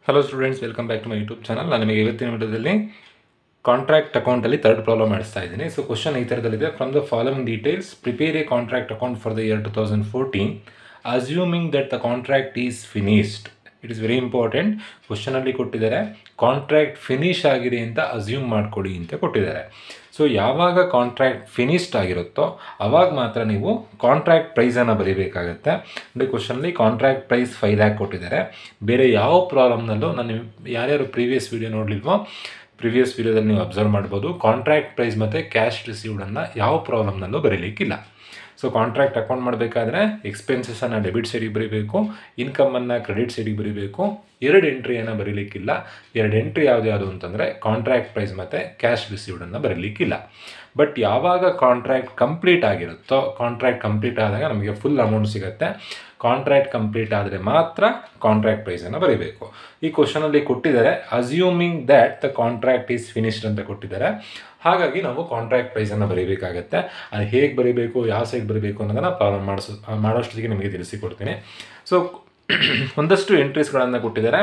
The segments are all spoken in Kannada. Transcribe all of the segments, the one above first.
Hello students, welcome back to my YouTube channel. ನಾನು ನಿಮಗೆ ಇವತ್ತಿನ ವಿಡಿಯೋದಲ್ಲಿ ಕಾಂಟ್ರಾಕ್ಟ್ ಅಕೌಂಟ್ ಅಲ್ಲಿ ಥರ್ಡ್ ಪ್ರಾಬ್ಲಮ್ ಮಾಡಿಸ್ತಾ ಇದ್ದೀನಿ. ಸೊ ಕ್ವೆಶ್ಚನ್ ಈ ತರದಲ್ಲಿದೆ. From the following details prepare a contract account for the year 2014 assuming that the contract is finished. It is very important. Question ಅಲ್ಲಿ ಕೊಟ್ಟಿದ್ದಾರೆ ಕಾಂಟ್ರಾಕ್ಟ್ ಫಿನಿಶ್ ಆಗಿದೆ ಅಂತ ಅಸ್ಯೂಮ್ ಮಾಡ್ಕೊಡಿ ಅಂತ ಕೊಟ್ಟಿದ್ದಾರೆ. ಸೊ ಯಾವಾಗ ಕಾಂಟ್ರಾಕ್ಟ್ ಫಿನಿಶ್ಡ್ ಆಗಿರುತ್ತೋ ಅವಾಗ ಮಾತ್ರ ನೀವು ಕಾಂಟ್ರಾಕ್ಟ್ ಪ್ರೈಸನ್ನು ಬರೀಬೇಕಾಗತ್ತೆ. ನೋಡಿ ಕ್ವಶನಲ್ಲಿ ಕಾಂಟ್ರಾಕ್ಟ್ ಪ್ರೈಸ್ 5 lakh ಕೊಟ್ಟಿದ್ದಾರೆ. ಬೇರೆ ಯಾವ ಪ್ರಾಬ್ಲಮ್ನಲ್ಲೂ ನಾನು ಯಾರ್ಯಾರು ಪ್ರೀವಿಯಸ್ ವೀಡಿಯೋ ನೋಡಲಿಲ್ವೋ ಪ್ರೀವಿಯಸ್ ವೀಡಿಯೋದಲ್ಲಿ ನೀವು ಅಬ್ಸರ್ವ್ ಮಾಡ್ಬೋದು, ಕಾಂಟ್ರಾಕ್ಟ್ ಪ್ರೈಸ್ ಮತ್ತು ಕ್ಯಾಶ್ ರಿಸೀವ್ಡನ್ನು ಯಾವ ಪ್ರಾಬ್ಲಮ್ನಲ್ಲೂ ಬರೀಲಿಕ್ಕಿಲ್ಲ. ಸೊ ಕಾಂಟ್ರಾಕ್ಟ್ ಅಕೌಂಟ್ ಮಾಡಬೇಕಾದ್ರೆ ಎಕ್ಸ್ಪೆನ್ಸಸನ್ನು ಡೆಬಿಟ್ ಸೈಡಿಗೆ ಬರೀಬೇಕು, ಇನ್ಕಮನ್ನು ಕ್ರೆಡಿಟ್ ಸೈಡಿಗೆ ಬರೀಬೇಕು. 2 ಎಂಟ್ರಿಯನ್ನು ಬರೀಲಿಕ್ಕಿಲ್ಲ. 2 ಎಂಟ್ರಿ ಯಾವುದು ಅಂತಂದರೆ ಕಾಂಟ್ರಾಕ್ಟ್ ಪ್ರೈಸ್ ಮತ್ತು ಕ್ಯಾಶ್ ರಿಸೀವ್ಡನ್ನು ಬರೀಲಿಕ್ಕಿಲ್ಲ. ಬಟ್ ಯಾವಾಗ ಕಾಂಟ್ರಾಕ್ಟ್ ಕಂಪ್ಲೀಟ್ ಆಗಿರುತ್ತೋ ಕಾಂಟ್ರಾಕ್ಟ್ ಕಂಪ್ಲೀಟ್ ಆದಾಗ ನಮಗೆ ಫುಲ್ ಅಮೌಂಟ್ ಸಿಗುತ್ತೆ. ಕಾಂಟ್ರಾಕ್ಟ್ ಕಂಪ್ಲೀಟ್ ಆದರೆ ಮಾತ್ರ ಕಾಂಟ್ರಾಕ್ಟ್ ಪ್ರೈಸನ್ನು ಬರೀಬೇಕು. ಈ ಕ್ವಶನಲ್ಲಿ ಕೊಟ್ಟಿದ್ದಾರೆ assuming that the contract is finished ಅಂತ ಕೊಟ್ಟಿದ್ದಾರೆ. ಹಾಗಾಗಿ ನಾವು ಕಾಂಟ್ರಾಕ್ಟ್ ಪ್ರೈಸನ್ನು ಬರೀಬೇಕಾಗತ್ತೆ. ಅದು ಹೇಗೆ ಬರೀಬೇಕು, ಯಾವ ಸೈಡ್ ಬರೀಬೇಕು ಅನ್ನೋದನ್ನು ಪ್ರಾಬ್ಲಮ್ ಮಾಡೋಷ್ಟೊತ್ತಿಗೆ ನಿಮಗೆ ತಿಳಿಸಿಕೊಡ್ತೀನಿ. ಸೊ ಒಂದಷ್ಟು ಎಂಟ್ರೀಸ್ಗಳನ್ನು ಕೊಟ್ಟಿದ್ದಾರೆ.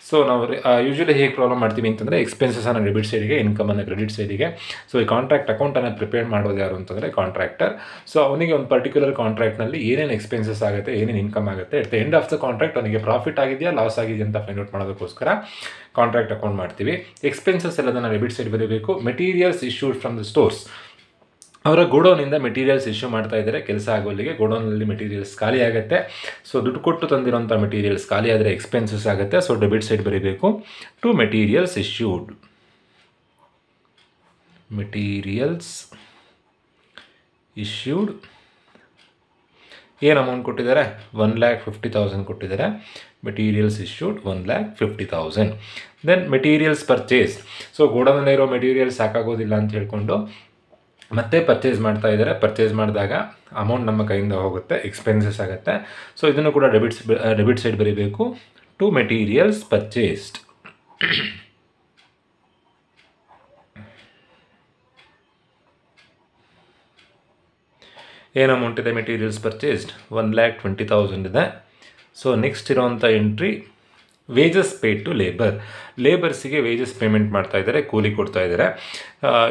ಸೊ ನಾವು ಯೂಶ್ವಲಿ ಹೇಗೆ ಪ್ರಾಬ್ಲಮ್ ಮಾಡ್ತೀವಿ ಅಂತಂದರೆ ಎಕ್ಸ್ಪೆನ್ಸಸನ್ನು ಡೆಬಿಟ್ ಸೈಡಿಗೆ, ಇನ್ಕಮನ್ನು ಕ್ರೆಡಿಟ್ ಸೈಡಿಗೆ. ಸೊ ಈ ಕಾಂಟ್ರಾಕ್ಟ್ ಅಕೌಂಟನ್ನು ಪ್ರಿಪೇರ್ ಮಾಡೋದು ಯಾರು ಅಂತಂದರೆ ಕಾಂಟ್ರಾಕ್ಟರ್. ಸೊ ಅವನಿಗೆ ಒಂದು ಪರ್ಟಿಕ್ಯುಲರ್ ಕಾಂಟ್ರಾಕ್ಟ್ನಲ್ಲಿ ಏನೇನು ಎಕ್ಸ್ಪೆನ್ಸಸ್ ಆಗುತ್ತೆ, ಏನೇನು ಇನ್ಕಮ್ ಆಗುತ್ತೆ, at the end of the contract ಅವನಿಗೆ ಪ್ರಾಫಿಟ್ ಆಗಿದೆಯಾ ಲಾಸ್ ಆಗಿದೆಯಾ ಅಂತ ಫೈಂಡ್ ಔಟ್ ಮಾಡೋದಕ್ಕೋಸ್ಕರ ಕಾಂಟ್ರಾಕ್ಟ್ ಅಕೌಂಟ್ ಮಾಡ್ತೀವಿ. ಎಕ್ಸ್ಪೆನ್ಸಸ್ ಎಲ್ಲದನ್ನು ಡೆಬಿಟ್ ಸೈಡ್ ಬರೀಬೇಕು. Materials issued from the stores, ಅವರ ಗೋಡೌನಿಂದ ಮೆಟೀರಿಯಲ್ಸ್ ಇಶ್ಯೂ ಮಾಡ್ತಾ ಇದ್ದಾರೆ. ಕೆಲಸ ಆಗೋಲ್ಲಿಗೆ ಗೋಡೌನಲ್ಲಿ ಮೆಟೀರಿಯಲ್ಸ್ ಖಾಲಿ ಆಗುತ್ತೆ. ಸೊ ದುಡ್ಡು ಕೊಟ್ಟು ತಂದಿರೋಂಥ ಮೆಟೀರಿಯಲ್ಸ್ ಖಾಲಿ ಆದರೆ ಎಕ್ಸ್ಪೆನ್ಸಸ್ ಆಗುತ್ತೆ. ಸೊ ಡೆಬಿಟ್ ಸೈಡ್ ಬರೀಬೇಕು. To materials issued, materials issued ಏನು ಅಮೌಂಟ್ ಕೊಟ್ಟಿದ್ದಾರೆ, 1,50,000 ಕೊಟ್ಟಿದ್ದಾರೆ. Materials issued 1,50,000. Then materials purchase. So ಗೋಡೌನಲ್ಲಿರೋ ಮೆಟೀರಿಯಲ್ಸ್ ಸಾಕಾಗೋದಿಲ್ಲ ಅಂತ ಹೇಳ್ಕೊಂಡು ಮತ್ತೆ ಪರ್ಚೇಸ್ ಮಾಡ್ತಾ ಇದ್ದಾರೆ. ಪರ್ಚೇಸ್ ಮಾಡಿದಾಗ ಅಮೌಂಟ್ ನಮ್ಮ ಕೈಯಿಂದ ಹೋಗುತ್ತೆ, ಎಕ್ಸ್ಪೆನ್ಸಸ್ ಆಗುತ್ತೆ. ಸೊ ಇದನ್ನು ಕೂಡ ಡೆಬಿಟ್ ಸೈಡ್ ಬರೀಬೇಕು. To materials purchased. ಏನು ಅಮೌಂಟ್ ಇದೆ ಮೆಟೀರಿಯಲ್ಸ್ ಪರ್ಚೇಸ್ಡ್, 1,20,000 ಇದೆ. ಸೊ ನೆಕ್ಸ್ಟ್ ಇರೋವಂಥ entry wages paid to labour. ಲೇಬರ್ಸಿಗೆ ವೇಜಸ್ ಪೇಮೆಂಟ್ ಮಾಡ್ತಾ ಇದ್ದಾರೆ, ಕೂಲಿ ಕೊಡ್ತಾ ಇದ್ದಾರೆ.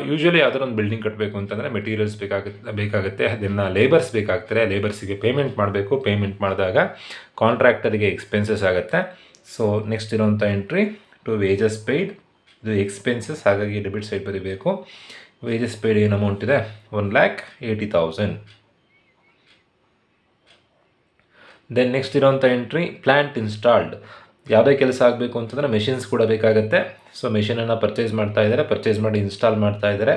ಯೂಶ್ವಲಿ ಯಾವುದೋ ಒಂದು ಬಿಲ್ಡಿಂಗ್ ಕಟ್ಟಬೇಕು ಅಂತಂದರೆ ಮೆಟೀರಿಯಲ್ಸ್ ಬೇಕಾಗುತ್ತೆ. ಅದನ್ನು ಲೇಬರ್ಸ್ ಬೇಕಾಗ್ತಾರೆ. ಲೇಬರ್ಸಿಗೆ ಪೇಮೆಂಟ್ ಮಾಡಬೇಕು. ಪೇಮೆಂಟ್ ಮಾಡಿದಾಗ ಕಾಂಟ್ರಾಕ್ಟರಿಗೆ ಎಕ್ಸ್ಪೆನ್ಸಸ್ ಆಗುತ್ತೆ. ಸೊ ನೆಕ್ಸ್ಟ್ ಇರೋವಂಥ ಎಂಟ್ರಿ ಟು ವೇಜಸ್ ಪೇಯ್ಡ್, ಇದು ಎಕ್ಸ್ಪೆನ್ಸಸ್, ಹಾಗಾಗಿ ಡೆಬಿಟ್ ಸೈಡ್ ಬರೀಬೇಕು. ವೇಜಸ್ ಪೇಯ್ಡ್ ಏನು ಅಮೌಂಟ್ ಇದೆ, 1,80,000. ದೆನ್ ನೆಕ್ಸ್ಟ್ ಇರೋವಂಥ ಎಂಟ್ರಿ ಪ್ಲ್ಯಾಂಟ್ ಇನ್ಸ್ಟಾಲ್ಡ್. ಯಾವುದೇ ಕೆಲಸ ಆಗಬೇಕು ಅಂತಂದರೆ ಮೆಷಿನ್ಸ್ ಕೂಡ ಬೇಕಾಗುತ್ತೆ. ಸೊ ಮೆಷಿನನ್ನು ಪರ್ಚೇಸ್ ಮಾಡ್ತಾ ಇದ್ದಾರೆ, ಪರ್ಚೇಸ್ ಮಾಡಿ ಇನ್ಸ್ಟಾಲ್ ಮಾಡ್ತಾ ಇದ್ದಾರೆ.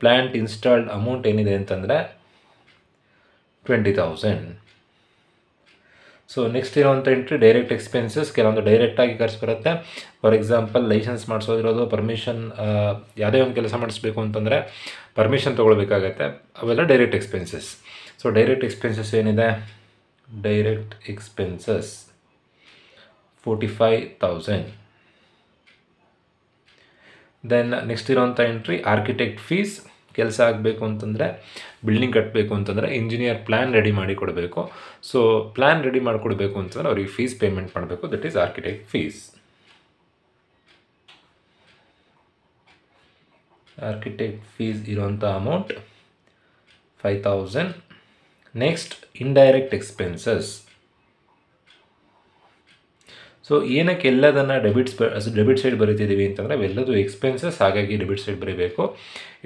ಪ್ಲ್ಯಾಂಟ್ ಇನ್ಸ್ಟಾಲ್ಡ್ ಅಮೌಂಟ್ ಏನಿದೆ ಅಂತಂದರೆ 20,000. ಸೊ ನೆಕ್ಸ್ಟ್ ಇರೋವಂಥ ಎಂಟ್ರಿ ಡೈರೆಕ್ಟ್ ಎಕ್ಸ್ಪೆನ್ಸಸ್. ಕೆಲವೊಂದು ಡೈರೆಕ್ಟಾಗಿ ಖರ್ಚು ಬರುತ್ತೆ. ಫಾರ್ ಎಕ್ಸಾಂಪಲ್ ಲೈಸೆನ್ಸ್ ಮಾಡಿಸೋದಿರೋದು, ಪರ್ಮಿಷನ್, ಯಾವುದೇ ಒಂದು ಕೆಲಸ ಮಾಡಿಸ್ಬೇಕು ಅಂತಂದರೆ ಪರ್ಮಿಷನ್ ತೊಗೊಳ್ಬೇಕಾಗತ್ತೆ. ಅವೆಲ್ಲ direct expenses. So direct expenses ಏನಿದೆ, ಡೈರೆಕ್ಟ್ ಎಕ್ಸ್ಪೆನ್ಸಸ್ 45,000. ದೆನ್ ನೆಕ್ಸ್ಟ್ ಇರೋವಂಥ ಎಂಟ್ರಿ ಆರ್ಕಿಟೆಕ್ಟ್ ಫೀಸ್. ಕೆಲಸ ಆಗಬೇಕು ಅಂತಂದರೆ, ಬಿಲ್ಡಿಂಗ್ ಕಟ್ಟಬೇಕು ಅಂತಂದರೆ ಇಂಜಿನಿಯರ್ ಪ್ಲ್ಯಾನ್ ರೆಡಿ ಮಾಡಿ ಕೊಡಬೇಕು. ಸೊ ಪ್ಲ್ಯಾನ್ ರೆಡಿ ಮಾಡಿಕೊಡ್ಬೇಕು ಅಂತಂದರೆ ಅವ್ರಿಗೆ ಫೀಸ್ ಪೇಮೆಂಟ್ ಮಾಡಬೇಕು. That is architect fees. Architect fees ಇರೋವಂಥ amount 5,000. Next indirect expenses. So ಏನಕ್ಕೆ ಎಲ್ಲದನ್ನು ಡೆಬಿಟ್ ಸೈಡ್ ಬರೀತಿದ್ದೀವಿ ಅಂತಂದರೆ ಅವೆಲ್ಲದು ಎಕ್ಸ್ಪೆನ್ಸಸ್, ಹಾಗಾಗಿ ಡೆಬಿಟ್ ಸೈಡ್ ಬರೀಬೇಕು.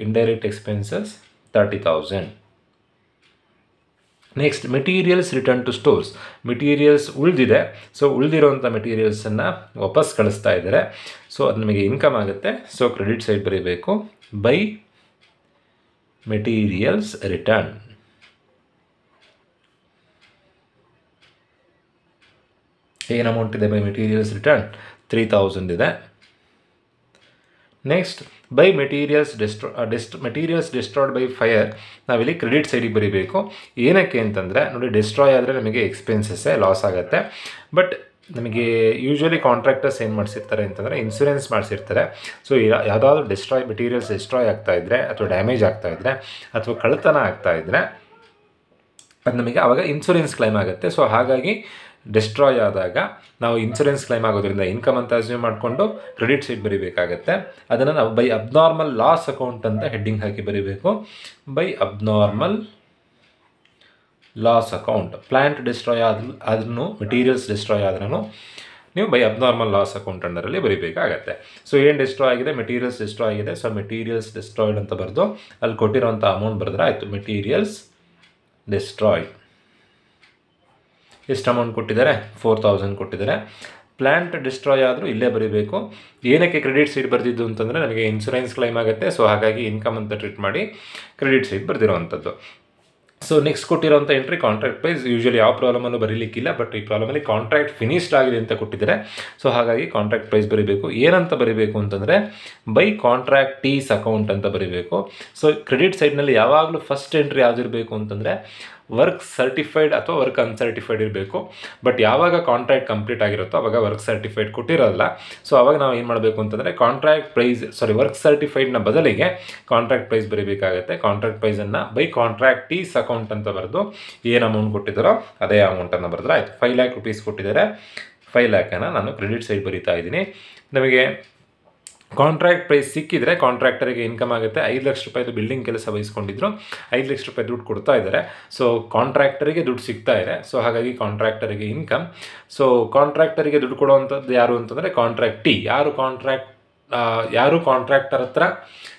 Indirect expenses 30,000. Next materials return to stores. Materials ಉಳಿದಿದೆ. ಸೊ ಉಳಿದಿರೋಂಥ ಮೆಟೀರಿಯಲ್ಸನ್ನು ವಾಪಸ್ ಕಳಿಸ್ತಾ ಇದ್ದಾರೆ. ಸೊ ಅದು ನಮಗೆ ಇನ್ಕಮ್ ಆಗುತ್ತೆ. ಸೊ ಕ್ರೆಡಿಟ್ ಸೈಡ್ ಬರೀಬೇಕು. By materials return. ಏನು ಅಮೌಂಟ್ ಇದೆ ಬೈ ಮೆಟೀರಿಯಲ್ಸ್ ರಿಟರ್ನ್, 3,000 ಇದೆ. Next by materials destroyed by fire. ನಾವಿಲ್ಲಿ ಕ್ರೆಡಿಟ್ ಸೈಡಿಗೆ ಬರೀಬೇಕು. ಏನಕ್ಕೆ ಅಂತಂದರೆ ನೋಡಿ, ಡಿಸ್ಟ್ರಾಯ್ ಆದರೆ ನಮಗೆ ಎಕ್ಸ್ಪೆನ್ಸಸ್ಸೇ ಲಾಸ್ ಆಗುತ್ತೆ. ಬಟ್ ನಮಗೆ ಯೂಶ್ವಲಿ ಕಾಂಟ್ರಾಕ್ಟರ್ಸ್ ಏನು ಮಾಡಿಸಿರ್ತಾರೆ ಅಂತಂದರೆ ಇನ್ಸೂರೆನ್ಸ್ ಮಾಡಿಸಿರ್ತಾರೆ. ಸೊ ಯಾವುದಾದ್ರೂ ಮೆಟೀರಿಯಲ್ಸ್ ಡಿಸ್ಟ್ರಾಯ್ ಆಗ್ತಾಯಿದ್ರೆ ಅಥವಾ ಡ್ಯಾಮೇಜ್ ಆಗ್ತಾಯಿದ್ರೆ ಅಥವಾ ಕಳ್ಳತನ ಆಗ್ತಾಯಿದ್ರೆ ಅದು ನಮಗೆ ಆವಾಗ ಇನ್ಸೂರೆನ್ಸ್ ಕ್ಲೈಮ್ ಆಗುತ್ತೆ. ಸೊ ಹಾಗಾಗಿ ಡಿಸ್ಟ್ರಾಯ್ ಆದಾಗ ನಾವು ಇನ್ಸೂರೆನ್ಸ್ ಕ್ಲೈಮ್ ಆಗೋದ್ರಿಂದ ಇನ್ಕಮ್ ಅಂತ ಅಸ್ಯೂಮ್ ಮಾಡಿಕೊಂಡು ಕ್ರೆಡಿಟ್ ಸೈಡ್ ಬರೀಬೇಕಾಗತ್ತೆ. ಅದನ್ನು ನಾವು ಬೈ ಅಬ್ನಾರ್ಮಲ್ ಲಾಸ್ ಅಕೌಂಟ್ ಅಂತ ಹೆಡ್ಡಿಂಗ್ ಹಾಕಿ ಬರೀಬೇಕು. By abnormal loss account. Plant destroy ಆದ್ರೂ ಮೆಟೀರಿಯಲ್ಸ್ ಡಿಸ್ಟ್ರಾಯ್ ಆದ್ರೂ ನೀವು ಬೈ ಅಬ್ನಾರ್ಮಲ್ ಲಾಸ್ ಅಕೌಂಟ್ ಅಂಡರಲ್ಲಿ ಬರೀಬೇಕಾಗತ್ತೆ. ಸೊ ಏನು ಡಿಸ್ಟ್ರಾಯ್ ಆಗಿದೆ, ಮೆಟೀರಿಯಲ್ಸ್ ಡಿಸ್ಟ್ರಾಯ್ ಆಗಿದೆ. ಸೊ ಮೆಟೀರಿಯಲ್ಸ್ ಡಿಸ್ಟ್ರಾಯ್ಡ್ ಅಂತ ಬರೆದು ಅಲ್ಲಿ ಕೊಟ್ಟಿರೋಂಥ ಅಮೌಂಟ್ ಬರೆದ್ರೆ ಆಯಿತು. Materials destroyed. ಎಷ್ಟು ಅಮೌಂಟ್ ಕೊಟ್ಟಿದ್ದಾರೆ? 4000 ಕೊಟ್ಟಿದ್ದಾರೆ. ಪ್ಲ್ಯಾಂಟ್ ಡಿಸ್ಟ್ರಾಯ್ ಆದರೂ ಇಲ್ಲೇ ಬರೀಬೇಕು. ಏನಕ್ಕೆ ಕ್ರೆಡಿಟ್ ಸೈಡ್ ಬರೆದಿದ್ದು ಅಂತಂದರೆ ನಮಗೆ ಇನ್ಶೂರೆನ್ಸ್ ಕ್ಲೈಮ್ ಆಗುತ್ತೆ. ಸೊ ಹಾಗಾಗಿ ಇನ್ಕಮ್ ಅಂತ ಟ್ರೀಟ್ ಮಾಡಿ ಕ್ರೆಡಿಟ್ ಸೈಡ್ ಬರೆದಿರೋವಂಥದ್ದು. ಸೊ ನೆಕ್ಸ್ಟ್ ಕೊಟ್ಟಿರೋಂಥ ಎಂಟ್ರಿ ಕಾಂಟ್ರಾಕ್ಟ್ ಪ್ರೈಸ್. ಯೂಶಲಿ ಯಾವ ಪ್ರಾಬ್ಲಮನ್ನು ಬರೀಲಿಕ್ಕಿಲ್ಲ, ಬಟ್ ಈ ಪ್ರಾಬ್ಲಮಲ್ಲಿ ಕಾಂಟ್ರಾಕ್ಟ್ ಫಿನಿಶ್ಡ್ ಆಗಿದೆ ಅಂತ ಕೊಟ್ಟಿದ್ದಾರೆ. ಸೊ ಹಾಗಾಗಿ ಕಾಂಟ್ರಾಕ್ಟ್ ಪ್ರೈಸ್ ಬರೀಬೇಕು. ಏನಂತ ಬರೀಬೇಕು ಅಂತಂದರೆ ಬೈ ಕಾಂಟ್ರಾಕ್ಟೀಸ್ ಅಕೌಂಟ್ ಅಂತ ಬರೀಬೇಕು. ಸೊ ಕ್ರೆಡಿಟ್ ಸೈಡ್ನಲ್ಲಿ ಯಾವಾಗಲೂ ಫಸ್ಟ್ ಎಂಟ್ರಿ ಯಾವುದಿರಬೇಕು ಅಂತಂದರೆ ವರ್ಕ್ ಸರ್ಟಿಫೈಡ್ ಅಥವಾ ವರ್ಕ್ ಅನ್ಸರ್ಟಿಫೈಡ್ ಇರಬೇಕು. ಬಟ್ ಯಾವಾಗ ಕಾಂಟ್ರಾಕ್ಟ್ ಕಂಪ್ಲೀಟ್ ಆಗಿರುತ್ತೋ ಅವಾಗ ವರ್ಕ್ ಸರ್ಟಿಫೈಡ್ ಕೊಟ್ಟಿರೋಲ್ಲ. ಸೊ ಅವಾಗ ನಾವು ಏನು ಮಾಡಬೇಕು ಅಂತಂದರೆ ವರ್ಕ್ ಸರ್ಟಿಫೈಡ್ನ ಬದಲಿಗೆ ಕಾಂಟ್ರಾಕ್ಟ್ ಪ್ರೈಸ್ ಬರೀಬೇಕಾಗುತ್ತೆ. ಕಾಂಟ್ರಾಕ್ಟ್ ಪ್ರೈಸನ್ನು ಬೈ ಕಾಂಟ್ರಾಕ್ಟೀಸ್ ಅಕೌಂಟ್ ಅಂತ ಬರೆದು ಏನು ಅಮೌಂಟ್ ಕೊಟ್ಟಿದ್ದಾರೋ ಅದೇ ಅಮೌಂಟನ್ನು ಬರೆದ್ರೆ ಆಯಿತು. 5 lakh rupees ಕೊಟ್ಟಿದ್ದಾರೆ. 5 lakhನ ನಾನು ಕ್ರೆಡಿಟ್ ಸೈಡ್ ಬರೀತಾ ಇದ್ದೀನಿ. ನಮಗೆ ಕಾಂಟ್ರಾಕ್ಟ್ ಪ್ರೈಸ್ ಸಿಕ್ಕಿದರೆ ಕಾಂಟ್ರಾಕ್ಟರಿಗೆ ಇನ್ಕಮ್ ಆಗುತ್ತೆ. 5 ಲಕ್ಷ ರೂಪಾಯಿದು ಬಿಲ್ಡಿಂಗ್ ಕೆಲಸ ವಹಿಸ್ಕೊಂಡಿದ್ರು, 5 ಲಕ್ಷ ರೂಪಾಯಿ ದುಡ್ಡು ಕೊಡ್ತಾ ಇದ್ದಾರೆ. ಸೊ ಕಾಂಟ್ರಾಕ್ಟರಿಗೆ ದುಡ್ಡು ಸಿಗ್ತಾ ಇದೆ. ಸೊ ಹಾಗಾಗಿ ಕಾಂಟ್ರಾಕ್ಟರಿಗೆ ಇನ್ಕಮ್. ಸೊ ಕಾಂಟ್ರಾಕ್ಟರಿಗೆ ದುಡ್ಡು ಕೊಡುವಂಥದ್ದು ಯಾರು ಅಂತಂದರೆ ಕಾಂಟ್ರಾಕ್ಟಿ. ಯಾರು ಕಾಂಟ್ರಾಕ್ಟರ್ ಹತ್ರ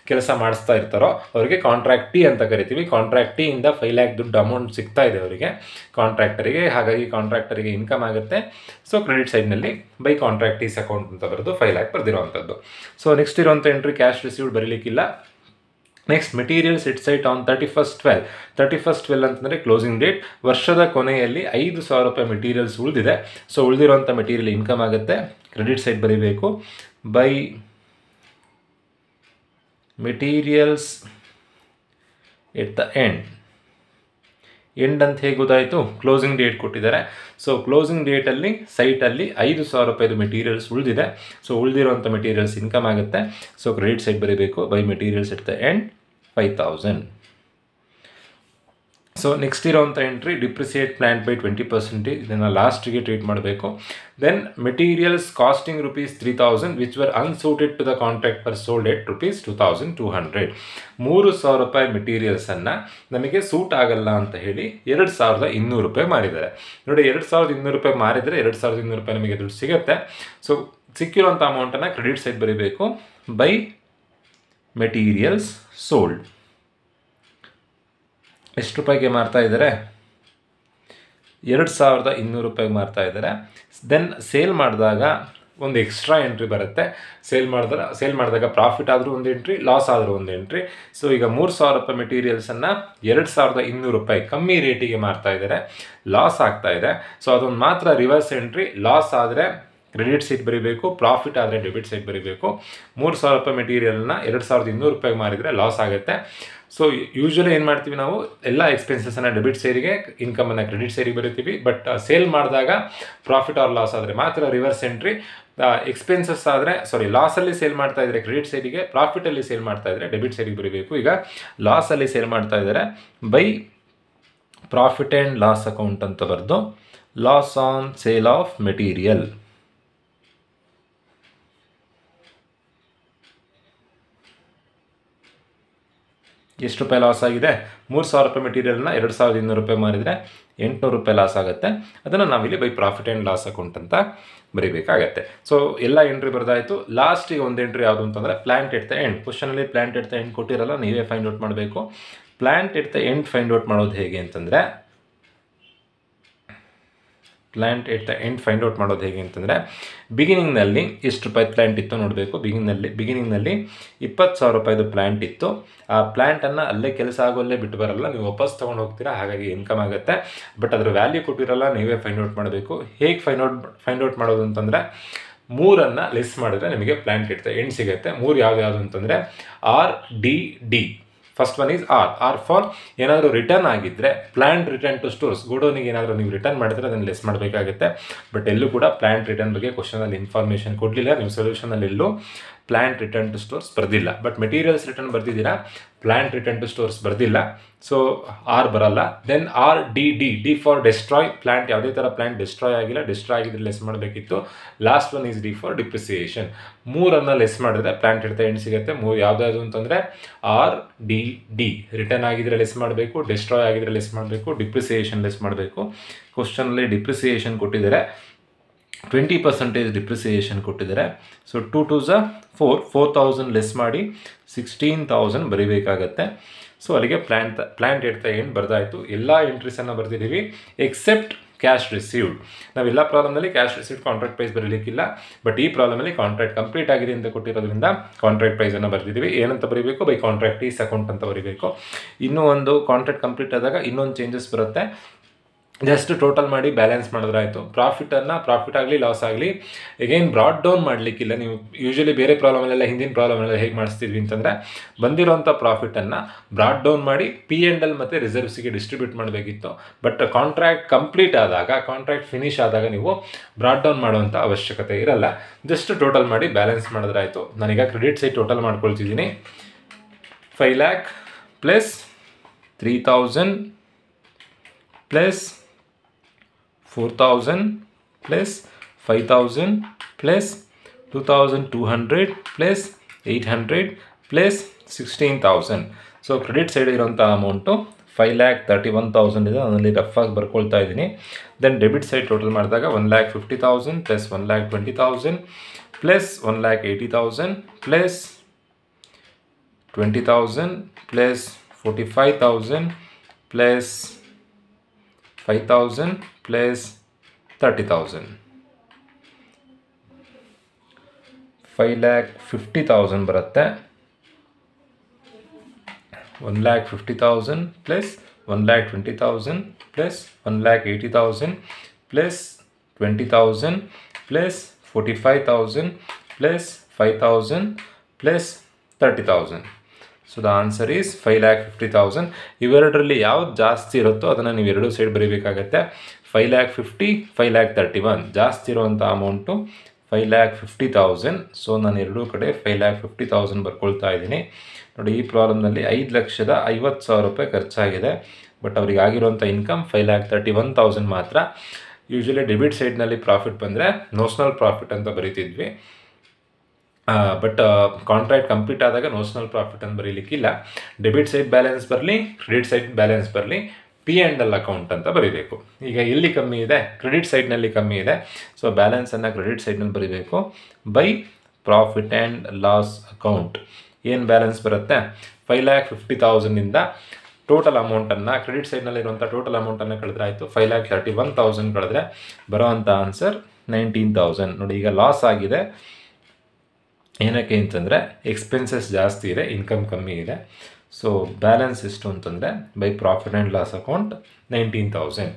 ಕೆಲಸ ಮಾಡಿಸ್ತಾ ಇರ್ತಾರೋ ಅವರಿಗೆ ಕಾಂಟ್ರಾಕ್ಟಿ ಅಂತ ಕರಿತೀವಿ. ಕಾಂಟ್ರಾಕ್ಟಿಯಿಂದ 5 lakh ದುಡ್ಡು ಅಮೌಂಟ್ ಸಿಗ್ತಾ ಇದೆ ಅವರಿಗೆ, ಕಾಂಟ್ರಾಕ್ಟರಿಗೆ. ಹಾಗಾಗಿ ಕಾಂಟ್ರಾಕ್ಟರಿಗೆ ಇನ್ಕಮ್ ಆಗುತ್ತೆ. ಸೊ ಕ್ರೆಡಿಟ್ ಸೈಡ್ನಲ್ಲಿ ಬೈ ಕಾಂಟ್ರಾಕ್ಟೀಸ್ ಅಕೌಂಟ್ ಅಂತ ಬರೆದು 5 lakh ಬರೆದಿರುವಂಥದ್ದು. ಸೊ ನೆಕ್ಸ್ಟ್ ಇರುವಂಥ ಎಂಟ್ರಿ ಕ್ಯಾಶ್ ರಿಸೀವ್ಡ್ ಬರೀಲಿಕ್ಕಿಲ್ಲ. Next materials at site on 31/12 ಅಂತಂದರೆ ಕ್ಲೋಸಿಂಗ್ ಡೇಟ್. ವರ್ಷದ ಕೊನೆಯಲ್ಲಿ 5,000 ರೂಪಾಯಿ ಮೆಟೀರಿಯಲ್ಸ್ ಉಳಿದಿದೆ. ಸೊ ಉಳಿದಿರುವಂಥ ಮೆಟೀರಿಯಲ್ ಇನ್ಕಮ್ ಆಗುತ್ತೆ. ಕ್ರೆಡಿಟ್ ಸೈಡ್ ಬರೀಬೇಕು. By materials at the end ಅಂತ ಹೇಗೆ ಗೊತ್ತಾಯಿತು? ಕ್ಲೋಸಿಂಗ್ ಡೇಟ್ ಕೊಟ್ಟಿದ್ದಾರೆ. ಸೊ ಕ್ಲೋಸಿಂಗ್ ಡೇಟಲ್ಲಿ ಸೈಟಲ್ಲಿ 5,000 ರೂಪಾಯಿದು ಮೆಟೀರಿಯಲ್ಸ್ ಉಳಿದಿದೆ. ಸೊ ಉಳಿದಿರುವಂಥ ಮೆಟೀರಿಯಲ್ಸ್ ಇನ್ಕಮ್ ಆಗುತ್ತೆ. ಸೊ ಕ್ರೆಡಿಟ್ ಸೈಡ್ ಬರೀಬೇಕು. By materials at the end 5,000. So next ಇರೋವಂಥ ಎಂಟ್ರಿ ಡಿಪ್ರಿಸಿಯೇಟ್ ಪ್ಲ್ಯಾಂಟ್ ಬೈ 20%. ಇದನ್ನು ಲಾಸ್ಟಿಗೆ ಟ್ರೀಟ್ ಮಾಡಬೇಕು. Then materials costing ₹3,000 which were unsuited to the contract per sold ಎಟ್ ₹2,200. 3,000 ರೂಪಾಯಿ ಮೆಟೀರಿಯಲ್ಸನ್ನು ನಮಗೆ ಸೂಟ್ ಆಗಲ್ಲ ಅಂತ ಹೇಳಿ 2,200 ರೂಪಾಯಿ ಮಾರಿದ್ದಾರೆ. ನೋಡಿ, 2,200 ರೂಪಾಯಿ ಮಾರಿದರೆ 2,200 ರೂಪಾಯಿ ನಮಗೆ ದುಡ್ಡು ಸಿಗುತ್ತೆ. ಸೊ ಸಿಕ್ಕಿರೋಂಥ ಅಮೌಂಟನ್ನು ಕ್ರೆಡಿಟ್ ಸೈಡ್ ಬರೀಬೇಕು. By materials sold. ಎಷ್ಟು ರೂಪಾಯಿಗೆ ಮಾರ್ತಾ ಇದ್ದಾರೆ? 2,200 ರೂಪಾಯಿಗೆ ಮಾರ್ತಾ ಇದ್ದಾರೆ. ದೆನ್ ಸೇಲ್ ಮಾಡಿದಾಗ ಒಂದು ಎಕ್ಸ್ಟ್ರಾ ಎಂಟ್ರಿ ಬರುತ್ತೆ. ಸೇಲ್ ಮಾಡಿದಾಗ ಪ್ರಾಫಿಟ್ ಆದರೂ ಒಂದು ಎಂಟ್ರಿ, ಲಾಸ್ ಆದರೂ ಒಂದು ಎಂಟ್ರಿ. ಸೊ ಈಗ 3,000 ರೂಪಾಯಿ ಮೆಟೀರಿಯಲ್ಸನ್ನು 2,200 ರೂಪಾಯಿ ಕಮ್ಮಿ ರೇಟಿಗೆ ಮಾರ್ತಾ ಇದ್ದಾರೆ, ಲಾಸ್ ಆಗ್ತಾ ಇದೆ. ಸೊ ಅದೊಂದು ಮಾತ್ರ ರಿವರ್ಸ್ ಎಂಟ್ರಿ. ಲಾಸ್ ಆದರೆ ಕ್ರೆಡಿಟ್ ಸೈಡ್ ಬರೀಬೇಕು, ಪ್ರಾಫಿಟ್ ಆದರೆ ಡೆಬಿಟ್ ಸೈಡ್ ಬರೀಬೇಕು. 3,000 ರೂಪಾಯಿ ಮೆಟೀರಿಯಲ್ನ 2,200 ರೂಪಾಯಿಗೆ ಮಾರಿದರೆ ಲಾಸ್ ಆಗುತ್ತೆ. ಸೊ ಯೂಶ್ವಲಿ ಏನು ಮಾಡ್ತೀವಿ ನಾವು, ಎಲ್ಲ ಎಕ್ಸ್ಪೆನ್ಸಸನ್ನು ಡೆಬಿಟ್ ಸೈಡಿಗೆ, ಇನ್ಕಮನ್ನು ಕ್ರೆಡಿಟ್ ಸೈಡಿಗೆ ಬರೀತೀವಿ. ಬಟ್ ಸೇಲ್ ಮಾಡಿದಾಗ ಪ್ರಾಫಿಟ್ ಆರ್ ಲಾಸ್ ಆದರೆ ಮಾತ್ರ ರಿವರ್ಸ್ ಎಂಟ್ರಿ. ಎಕ್ಸ್ಪೆನ್ಸಸ್ ಆದರೆ ಲಾಸಲ್ಲಿ ಸೇಲ್ ಮಾಡ್ತಾ ಇದ್ದಾರೆ ಕ್ರೆಡಿಟ್ ಸೈಡಿಗೆ, ಪ್ರಾಫಿಟಲ್ಲಿ ಸೇಲ್ ಮಾಡ್ತಾ ಇದ್ದಾರೆ ಡೆಬಿಟ್ ಸೈಡಿಗೆ ಬರೀಬೇಕು. ಈಗ ಲಾಸಲ್ಲಿ ಸೇಲ್ ಮಾಡ್ತಾ ಇದ್ದಾರೆ. By profit and loss account ಅಂತ ಬರೆದು loss on sale of material. ಎಷ್ಟು ರೂಪಾಯಿ ಲಾಸ್ ಆಗಿದೆ? 3,000 ರೂಪಾಯಿ ಮೆಟೀರಿಯಲ್ನ 2,200 ರೂಪಾಯಿ ಮಾರಿದರೆ 800 ರೂಪಾಯಿ ಲಾಸ್ ಆಗುತ್ತೆ. ಅದನ್ನು ನಾವಿಲ್ಲಿ by profit and loss account ಅಂತ ಬರೀಬೇಕಾಗತ್ತೆ. ಸೊ ಎಲ್ಲ ಎಂಟ್ರಿ ಬರೆದಾಯಿತು. ಲಾಸ್ಟಿಗೆ ಒಂದು ಎಂಟ್ರಿ ಯಾವುದು ಅಂತಂದರೆ ಪ್ಲ್ಯಾಂಟ್ ಎಟ್ ದ ಎಂಡ್. ಕ್ವಶನಲ್ಲಿ ಪ್ಲ್ಯಾಂಟ್ ಎಟ್ ದ ಎಂಡ್ ಕೊಟ್ಟಿರಲ್ಲ, ನೀವೇ ಫೈಂಡ್ ಔಟ್ ಮಾಡಬೇಕು. Plant at the end find out ಮಾಡೋದು ಹೇಗೆ ಅಂತಂದರೆ ಬಿಗಿನಿಂಗ್ನಲ್ಲಿ ಎಷ್ಟು ರೂಪಾಯಿ ಪ್ಲ್ಯಾಂಟ್ ಇತ್ತು ನೋಡಬೇಕು. ಬಿಗಿನಿಂಗ್ನಲ್ಲಿ 20,000 ರೂಪಾಯಿದು ಪ್ಲ್ಯಾಂಟ್ ಇತ್ತು. ಆ ಪ್ಲ್ಯಾಂಟನ್ನು ಅಲ್ಲೇ ಕೆಲಸ ಆಗೋಲ್ಲೇ ಬಿಟ್ಟು ಬರಲ್ಲ, ನೀವು ವಾಪಸ್ ತೊಗೊಂಡು ಹೋಗ್ತೀರಾ. ಹಾಗಾಗಿ ಇನ್ಕಮ್ ಆಗುತ್ತೆ. ಬಟ್ ಅದರ ವ್ಯಾಲ್ಯೂ ಕೊಟ್ಟಿರಲ್ಲ, ನೀವೇ ಫೈಂಡ್ ಔಟ್ ಮಾಡಬೇಕು. ಹೇಗೆ ಫೈಂಡ್ ಔಟ್ ಮಾಡೋದು ಅಂತಂದರೆ 3 ಲೆಸ್ ಮಾಡಿದ್ರೆ ನಿಮಗೆ ಪ್ಲ್ಯಾಂಟ್ ಎಟ್ ದ ಎಂಡ್ ಸಿಗುತ್ತೆ. 3 ಯಾವ್ದು ಅಂತಂದರೆ RDD. First one is R for ಏನಾದರೂ ರಿಟರ್ನ್ ಆಗಿದ್ದರೆ ಪ್ಲ್ಯಾಂಟ್ ರಿಟರ್ನ್ ಟು ಸ್ಟೋರ್ಸ್. ಗೋಡೌನಿಗೆ ಏನಾದರೂ ನೀವು ರಿಟರ್ನ್ ಮಾಡಿದ್ರೆ ಅದನ್ನು ಲೆಸ್ ಮಾಡಬೇಕಾಗುತ್ತೆ. ಬಟ್ ಎಲ್ಲೂ ಕೂಡ ಪ್ಲ್ಯಾಂಟ್ ರಿಟರ್ನ್ ಬಗ್ಗೆ ಕ್ವಶನಲ್ಲಿ ಇನ್ಫಾರ್ಮೇಷನ್ ಕೊಡಲಿಲ್ಲ. ನೀವು ಸೊಲ್ಯೂಷನಲ್ಲಿ ಎಲ್ಲೂ ಪ್ಲಾಂಟ್ ರಿಟರ್ನ್ ಟು ಸ್ಟೋರ್ಸ್ ಬರ್ದಿಲ್ಲ. ಬಟ್ ಮೆಟೀರಿಯಲ್ಸ್ ರಿಟರ್ನ್ ಬರ್ದಿದ್ದೀರಾ, ಪ್ಲಾಂಟ್ ರಿಟರ್ನ್ ಟು ಸ್ಟೋರ್ಸ್ ಬರ್ದಿಲ್ಲ. ಸೊ ಆರ್ ಬರಲ್ಲ. Then R D D D for destroy. Plant ಯಾವುದೇ ಥರ ಪ್ಲಾಂಟ್ ಡೆಸ್ಟ್ರಾಯ್ ಆಗಿಲ್ಲ, ಡೆಸ್ಟ್ರಾಯ್ ಆಗಿದ್ರೆ ಲೆಸ್ ಮಾಡಬೇಕಿತ್ತು. Last one is D for depreciation. ಮೂರನ್ನು ಲೆಸ್ ಮಾಡಿದ್ರೆ ಪ್ಲಾಂಟ್ ಇಡ್ತಾ ಎಂಡ್ ಸಿಗುತ್ತೆ. ಯಾವ್ದಾದ್ರು ಅಂತಂದರೆ ಆರ್ ಡಿ ಡಿ. ರಿಟರ್ನ್ ಆಗಿದ್ರೆ ಲೆಸ್ ಮಾಡಬೇಕು, ಡೆಸ್ಟ್ರಾಯ್ ಆಗಿದ್ರೆ ಲೆಸ್ ಮಾಡಬೇಕು, ಡಿಪ್ರಿಸಿಯೇಷನ್ ಲೆಸ್ ಮಾಡಬೇಕು. ಕ್ವಶನಲ್ಲಿ ಡಿಪ್ರಿಸಿಯೇಷನ್ ಕೊಟ್ಟಿದ್ದಾರೆ, 20% ಡಿಪ್ರಿಸಿಯೇಷನ್ ಕೊಟ್ಟಿದ್ದಾರೆ. ಸೊ 2 2s 4, 4,000 ಲೆಸ್ ಮಾಡಿ 16,000 ಬರೀಬೇಕಾಗತ್ತೆ. ಸೊ ಅಲ್ಲಿಗೆ ಪ್ಲಾಂಟ್ ಎಟ್ ದ ಎಂಡ್ ಬರ್ದಾಯಿತು. ಎಲ್ಲ ಎಂಟ್ರೀಸನ್ನು ಬರ್ದಿದ್ದೀವಿ ಎಕ್ಸೆಪ್ಟ್ ಕ್ಯಾಶ್ ರಿಸೀವ್ಡ್. ನಾವೆಲ್ಲ ಪ್ರಾಬ್ಲಮ್ನಲ್ಲಿ ಕ್ಯಾಶ್ ರಿಸೀವ್ಡ್ ಕಾಂಟ್ರಾಕ್ಟ್ ಪ್ರೈಸ್ ಬರೀಲಿಕ್ಕಿಲ್ಲ. ಬಟ್ ಈ ಪ್ರಾಬ್ಲಮಲ್ಲಿ ಕಾಂಟ್ರಾಕ್ಟ್ ಕಂಪ್ಲೀಟ್ ಆಗಿದೆ ಅಂತ ಕೊಟ್ಟಿರೋದ್ರಿಂದ ಕಾಂಟ್ರಾಕ್ಟ್ ಪ್ರೈಸನ್ನು ಬರ್ದಿದ್ದೀವಿ. ಏನಂತ ಬರೀಬೇಕು? ಬೈ ಕಾಂಟ್ರಾಕ್ಟ್ ಈಸ್ ಅಕೌಂಟ್ ಅಂತ ಬರೀಬೇಕು. ಇನ್ನೂ ಒಂದು ಕಾಂಟ್ರಾಕ್ಟ್ ಕಂಪ್ಲೀಟ್ ಆದಾಗ ಇನ್ನೊಂದು ಚೇಂಜಸ್ ಬರುತ್ತೆ. ಜಸ್ಟ್ ಟೋಟಲ್ ಮಾಡಿ ಬ್ಯಾಲೆನ್ಸ್ ಮಾಡಿದ್ರೆ ಆಯಿತು. ಪ್ರಾಫಿಟ್ ಆಗಲಿ ಲಾಸ್ ಆಗಲಿ ಎಗೈನ್ ಬ್ರಾಡ್ ಡೌನ್ ಮಾಡಲಿಕ್ಕಿಲ್ಲ. ನೀವು ಯೂಶಲಿ ಬೇರೆ ಪ್ರಾಬ್ಲಮಲ್ಲೆಲ್ಲ, ಹಿಂದಿನ ಪ್ರಾಬ್ಲಮಲ್ಲೆಲ್ಲ ಹೇಗೆ ಮಾಡಿಸ್ತಿದ್ವಿ ಅಂತಂದರೆ ಬಂದಿರೋಂಥ ಪ್ರಾಫಿಟನ್ನು ಬ್ರಾಡ್ ಡೌನ್ ಮಾಡಿ P&L ಮತ್ತು ರಿಸರ್ವ್ಸಿಗೆ ಡಿಸ್ಟ್ರಿಬ್ಯೂಟ್ ಮಾಡಬೇಕಿತ್ತು. ಬಟ್ ಕಾಂಟ್ರಾಕ್ಟ್ ಕಂಪ್ಲೀಟ್ ಆದಾಗ, ಕಾಂಟ್ರಾಕ್ಟ್ ಫಿನಿಶ್ ಆದಾಗ ನೀವು ಬ್ರಾಡ್ ಡೌನ್ ಮಾಡುವಂಥ ಅವಶ್ಯಕತೆ ಇರಲ್ಲ. ಜಸ್ಟ್ ಟೋಟಲ್ ಮಾಡಿ ಬ್ಯಾಲೆನ್ಸ್ ಮಾಡಿದ್ರೆ ಆಯಿತು. ನಾನೀಗ ಕ್ರೆಡಿಟ್ ಸೈಡ್ ಟೋಟಲ್ ಮಾಡ್ಕೊಳ್ತಿದ್ದೀನಿ. 5 lakh plus 3,000 plus 4,000 plus 5,000 plus 2,200 plus 800 plus 16,000. So credit side ಇರೋಂಥ ಅಮೌಂಟು 5,31,000 ಇದೆ. ಅದರಲ್ಲಿ ರಫ್ ಆಗಿ ಬರ್ಕೊಳ್ತಾ ಇದ್ದೀನಿ. ದೆನ್ ಡೆಬಿಟ್ ಸೈಡ್ ಟೋಟಲ್ ಮಾಡಿದಾಗ 1,50,000 plus 1,20,000 plus 1,80,000 plus 20,000 plus 45,000 plus 5,000 plus 30,000. 5,50,000 ಬರುತ್ತೆ. 1,50,000 plus 1,20,000 plus 1,80,000 plus 20,000 plus 45,000 plus 5,000 plus 30,000. So the answer is 5,50,000. ಇವೆರಡರಲ್ಲಿ ಯಾವ್ದು ಜಾಸ್ತಿ ಇರುತ್ತೋ ಅದನ್ನು ನೀವು ಎರಡೂ ಸೈಡ್ ಬರೀಬೇಕಾಗತ್ತೆ. 5,50,000 5,31,000 ಜಾಸ್ತಿ ಇರುವಂಥ ಅಮೌಂಟು 5,50,000. ಸೊ ನಾನು ಎರಡೂ ಕಡೆ 5,50,000 ಬರ್ಕೊಳ್ತಾ ಇದ್ದೀನಿ. ನೋಡಿ, ಈ ಪ್ರಾಬ್ಲಮ್ನಲ್ಲಿ 5,50,000 ರೂಪಾಯಿ ಖರ್ಚಾಗಿದೆ. ಬಟ್ ಅವ್ರಿಗೆ ಆಗಿರುವಂಥ ಇನ್ಕಮ್ 5,31,000 ಮಾತ್ರ. ಯೂಶಲಿ ಡೆಬಿಟ್ ಸೈಡ್ನಲ್ಲಿ ಪ್ರಾಫಿಟ್ ಬಂದರೆ ನೋಷನಲ್ ಪ್ರಾಫಿಟ್ ಅಂತ ಬರೀತಿದ್ವಿ. ಬಟ್ ಕಾಂಟ್ರಾಕ್ಟ್ ಕಂಪ್ಲೀಟ್ ಆದಾಗ ನೋಷನಲ್ ಪ್ರಾಫಿಟ್ ಅಂತ ಬರೀಲಿಕ್ಕಿಲ್ಲ. ಡೆಬಿಟ್ ಸೈಡ್ ಬ್ಯಾಲೆನ್ಸ್ ಬರಲಿ, ಕ್ರೆಡಿಟ್ ಸೈಡ್ ಬ್ಯಾಲೆನ್ಸ್ ಬರಲಿ, P&L ಅಕೌಂಟ್ ಅಂತ ಬರೀಬೇಕು. ಈಗ ಎಲ್ಲಿ ಕಮ್ಮಿ ಇದೆ? ಕ್ರೆಡಿಟ್ ಸೈಡ್ನಲ್ಲಿ ಕಮ್ಮಿ ಇದೆ. ಸೊ ಬ್ಯಾಲೆನ್ಸನ್ನು ಕ್ರೆಡಿಟ್ ಸೈಡ್ನಲ್ಲಿ ಬರೀಬೇಕು. By profit and loss account ಏನು ಬ್ಯಾಲೆನ್ಸ್ ಬರುತ್ತೆ? 5,50,000ಇಂದ ಟೋಟಲ್ ಅಮೌಂಟನ್ನು, ಕ್ರೆಡಿಟ್ ಸೈಡ್ನಲ್ಲಿರುವಂಥ ಟೋಟಲ್ ಅಮೌಂಟನ್ನು ಕಳೆದ್ರೆ ಆಯಿತು. 5,31,000 ಕಳೆದ್ರೆ ಬರೋವಂಥ ಆನ್ಸರ್ 19,000. ನೋಡಿ, ಈಗ ಲಾಸ್ ಆಗಿದೆ. ಏನಕ್ಕೆ ಅಂತಂದರೆ ಎಕ್ಸ್ಪೆನ್ಸಸ್ ಜಾಸ್ತಿ ಇದೆ, ಇನ್ಕಮ್ ಕಮ್ಮಿ ಇದೆ. ಸೊ ಬ್ಯಾಲೆನ್ಸ್ ಎಷ್ಟು ಅಂತಂದರೆ by profit and loss account 19,000.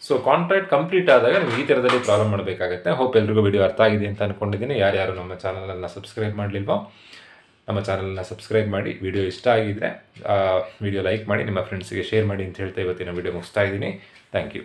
So contract complete ಆದಾಗ ನೀವು ಈ ಥರದಲ್ಲಿ ಪ್ರಾಬ್ಲಮ್ ಮಾಡಬೇಕಾಗತ್ತೆ. ಹೋಪ್ ಎಲ್ರಿಗೂ ವಿಡಿಯೋ ಅರ್ಥ ಆಗಿದೆ ಅಂತ ಅಂದ್ಕೊಂಡಿದ್ದೀನಿ. ಯಾರ್ಯಾರು ನಮ್ಮ ಚಾನಲನ್ನು ಸಬ್ಸ್ಕ್ರೈಬ್ ಮಾಡಲಿಲ್ವೋ ನಮ್ಮ ಚಾನಲನ್ನು ಸಬ್ಸ್ಕ್ರೈಬ್ ಮಾಡಿ. ವಿಡಿಯೋ ಇಷ್ಟ ಆಗಿದ್ದರೆ ವಿಡಿಯೋ ಲೈಕ್ ಮಾಡಿ, ನಿಮ್ಮ ಫ್ರೆಂಡ್ಸಿಗೆ ಶೇರ್ ಮಾಡಿ ಅಂತ ಹೇಳ್ತಾ ಇವತ್ತಿನ ವಿಡಿಯೋ ಮುಗಿಸ್ತಾ ಇದ್ದೀನಿ. Thank you.